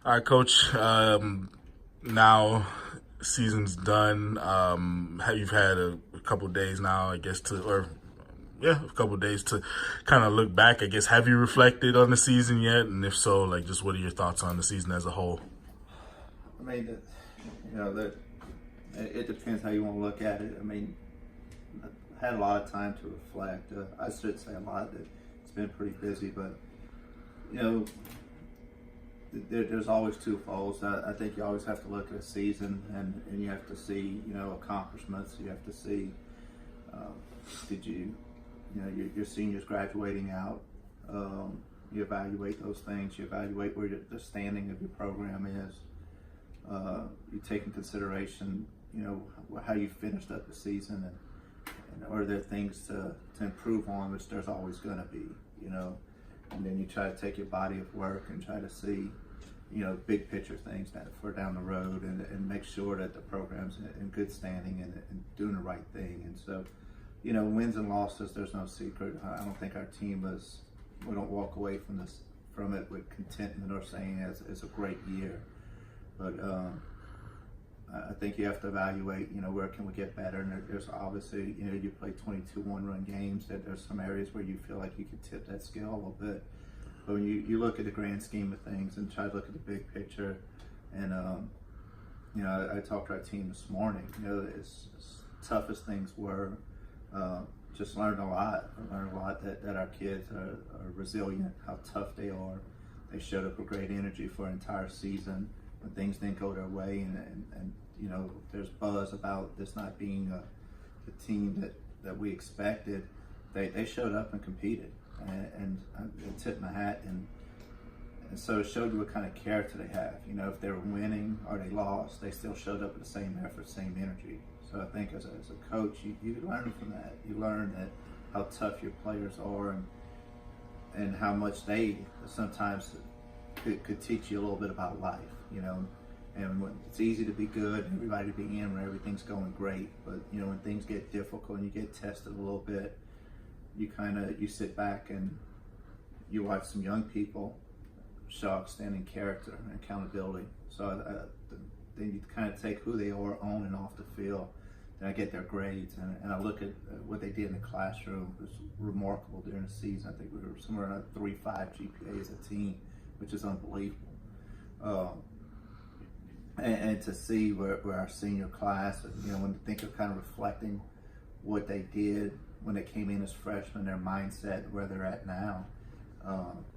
All right, Coach. Now season's done. You've had a couple days now, I guess, a couple days to kind of look back. I guess, have you reflected on the season yet? And if so, like, just what are your thoughts on the season as a whole? I mean, it depends how you want to look at it. I mean, I had a lot of time to reflect. I should say a lot. It's been pretty busy, but you know, there's always two folds. I think you always have to look at a season, and you have to see, accomplishments. You have to see, did your seniors graduating out. You evaluate those things. You evaluate where the standing of your program is. You take in consideration, how you finished up the season, and are there things to improve on, which there's always going to be, and then you try to take your body of work and try to see, big picture things for down the road, and make sure that the program's in good standing and doing the right thing. And so, wins and losses, there's no secret. I don't think our team we don't walk away from it with contentment or saying it's a great year. But I think you have to evaluate, where can we get better? And there's obviously, you play 22 one-run games, that there's some areas where you feel like you could tip that scale a little bit. But when you look at the grand scheme of things and try to look at the big picture, and I talked to our team this morning. As tough as things were, just learned a lot. I learned a lot that our kids are resilient, how tough they are. They showed up with great energy for an entire season. When things didn't go their way, and there's buzz about this not being the team that we expected, they showed up and competed, and I tipped my hat, and so it showed you what kind of character they have. If they were winning or they lost, they still showed up with the same effort, same energy. So I think as a coach, you learn from that. You learn that how tough your players are, and how much they sometimes could teach you a little bit about life. And when it's easy to be good, everybody to be in when everything's going great, but when things get difficult and you get tested a little bit, you sit back and you watch some young people show outstanding character and accountability. So then you kind of take who they are on and off the field, and I get their grades, and I look at what they did in the classroom. It was remarkable during the season. I think we were somewhere around 3.5 GPA as a team, which is unbelievable. And to see where our senior class, when you think of kind of reflecting what they did when they came in as freshmen, their mindset, where they're at now,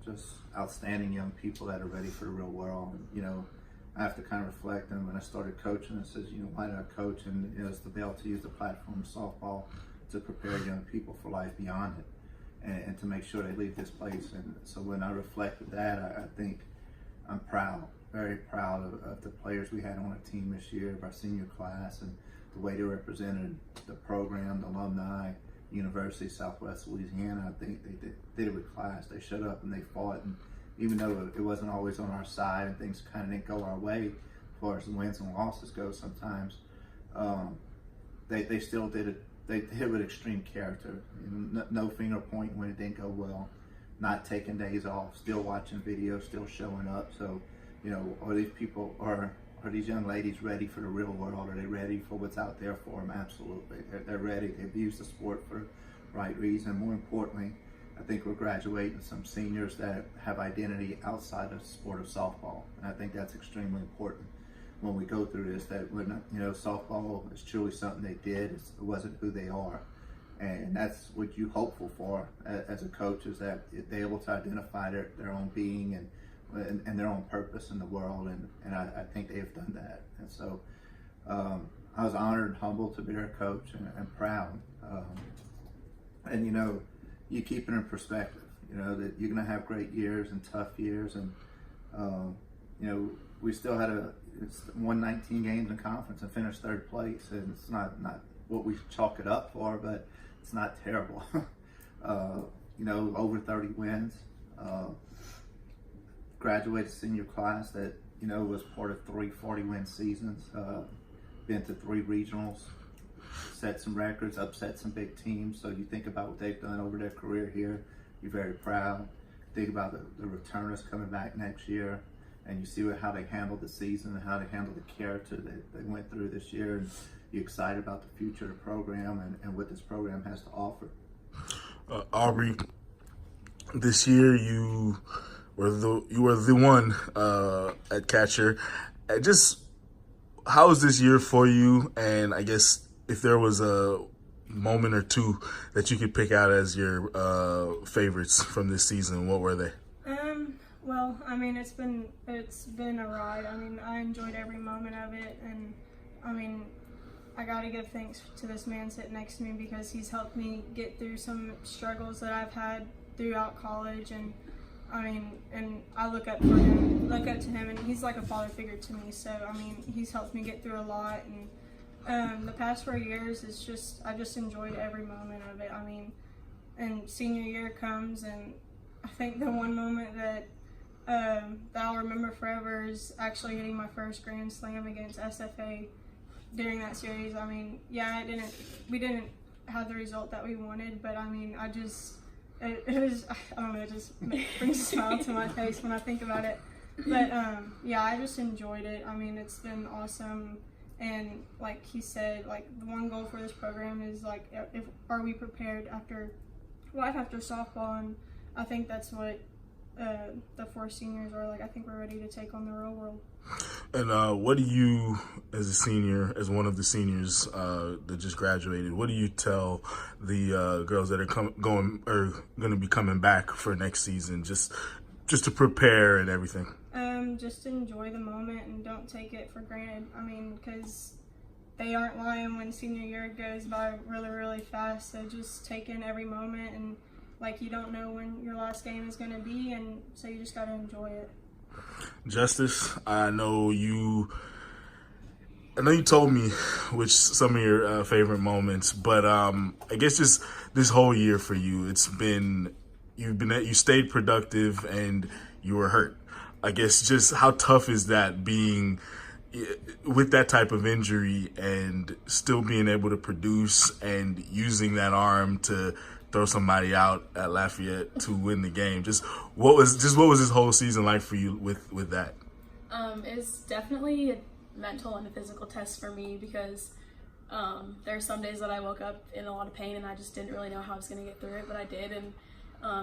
just outstanding young people that are ready for the real world. And, I have to kind of reflect. And when I started coaching, I says, why did I coach? And it's to be able to use the platform of softball to prepare young people for life beyond it, and to make sure they leave this place. And so when I reflect with that, I think I'm proud. Very proud of the players we had on our team this year, of our senior class, and the way they represented the program, the alumni, University of Southwest Louisiana. I think they did it with class. They showed up and they fought, and even though it wasn't always on our side and things kind of didn't go our way as far as the wins and losses go sometimes, they still did it. They did it with extreme character. No finger pointing when it didn't go well, not taking days off, still watching videos, still showing up. So, are these people, are these young ladies ready for the real world? Are they ready for what's out there for them? Absolutely. They're ready. They've used the sport for the right reason. More importantly, I think we're graduating some seniors that have identity outside of the sport of softball. And I think that's extremely important when we go through this, that when, softball is truly something they did. It wasn't who they are. And that's what you hopeful for as a coach, is that they're able to identify their own being and their own purpose in the world, and I think they have done that. And so I was honored and humbled to be their coach, and proud. And you keep it in perspective, that you're going to have great years and tough years, and we still had won 19 games in conference and finished third place, and it's not what we chalk it up for, but it's not terrible. Over 30 wins. Graduated senior class that was part of 3 40-win seasons, been to 3 regionals, set some records, upset some big teams. So you think about what they've done over their career here, you're very proud. Think about the returners coming back next year, and you see how they handled the season and how they handled the character that they went through this year, and you're excited about the future of the program and what this program has to offer. Aubree, this year you were the one at catcher. Just how was this year for you? And I guess if there was a moment or two that you could pick out as your favorites from this season, what were they? Well, I mean, it's been a ride. I mean, I enjoyed every moment of it, and I mean, I got to give thanks to this man sitting next to me because he's helped me get through some struggles that I've had throughout college, and I mean, and I look up to him, and he's like a father figure to me. So I mean, he's helped me get through a lot, and the past 4 years is I just enjoyed every moment of it. I mean, and senior year comes, and I think the one moment that I'll remember forever is actually hitting my first grand slam against SFA during that series. I mean, yeah, we didn't have the result that we wanted, but I mean, it was, I don't know, it just brings a smile to my face when I think about it. But yeah, I just enjoyed it. I mean, it's been awesome. And like he said, like the one goal for this program is like, are we prepared after life after softball? And I think that's what the 4 seniors are like. I think we're ready to take on the real world. And what do you, as a senior, as one of the seniors that just graduated, what do you tell the girls that are going to be coming back for next season, just to prepare and everything? Just enjoy the moment and don't take it for granted. I mean, because they aren't lying when senior year goes by really, really fast. So just take in every moment, and like you don't know when your last game is going to be, and so you just got to enjoy it. Justyce, I know you told me which some of your favorite moments, but I guess just this whole year for you, you stayed productive and you were hurt. I guess just how tough is that being with that type of injury and still being able to produce and using that arm to throw somebody out at Lafayette to win the game? What was this whole season like for you with that? It's definitely a mental and a physical test for me because there are some days that I woke up in a lot of pain and I just didn't really know how I was going to get through it, but I did. And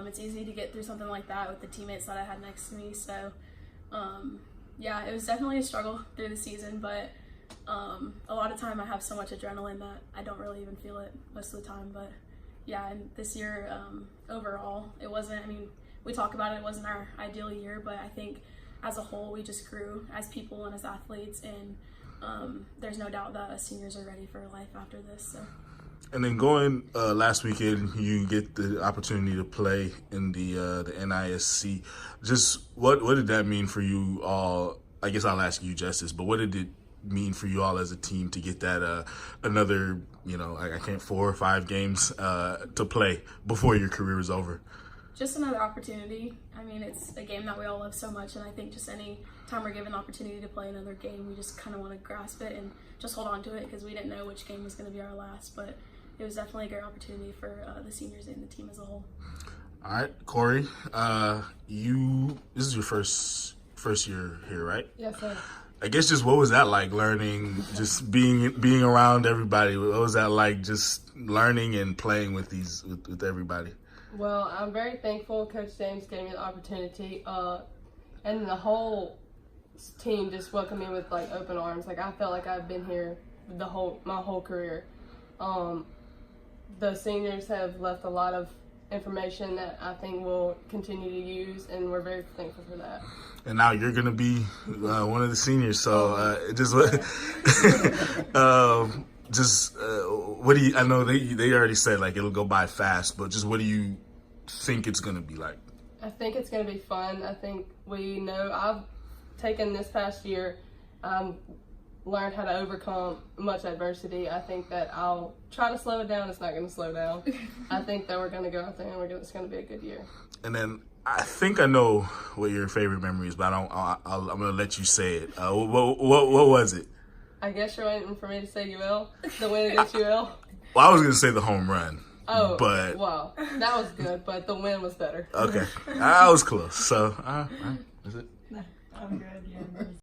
it's easy to get through something like that with the teammates that I had next to me. So yeah, it was definitely a struggle through the season, but a lot of time I have so much adrenaline that I don't really even feel it most of the time. But yeah, and this year overall, it wasn't, I mean, we talk about it, it wasn't our ideal year, but I think as a whole, we just grew as people and as athletes, and there's no doubt that us seniors are ready for life after this. So. And then going last weekend, you get the opportunity to play in the NISC. Just what did that mean for you all? I guess I'll ask you, Justyce, but what did it mean for you all as a team to get that another, I can't 4 or 5 games to play before your career is over? Just another opportunity. I mean, it's a game that we all love so much, and I think just any time we're given the opportunity to play another game, we just kind of want to grasp it and just hold on to it because we didn't know which game was going to be our last, but it was definitely a great opportunity for the seniors and the team as a whole. All right, Cori, this is your first year here, right? Yes, sir. I guess just what was that like, learning, just being around everybody? What was that like, just learning and playing with everybody? Well, I'm very thankful Coach James gave me the opportunity, and the whole team just welcomed me with like open arms. Like I felt like I've been here my whole career. The seniors have left a lot of information that I think we'll continue to use, and we're very thankful for that. And now you're going to be one of the seniors, so what do you? I know they already said like it'll go by fast, but just what do you think it's going to be like? I think it's going to be fun. I think I've taken this past year, learned how to overcome much adversity. I think that I'll try to slow it down. It's not going to slow down. I think that we're going to go out there and it's going to be a good year. And then I think I know what your favorite memory is, but I'm going to let you say it. What was it? I guess you're waiting for me to say UL, the win against UL. Well, I was going to say the home run. Oh, but wow. That was good, but the win was better. Okay. I was close. So, is it? I'm good. Yeah.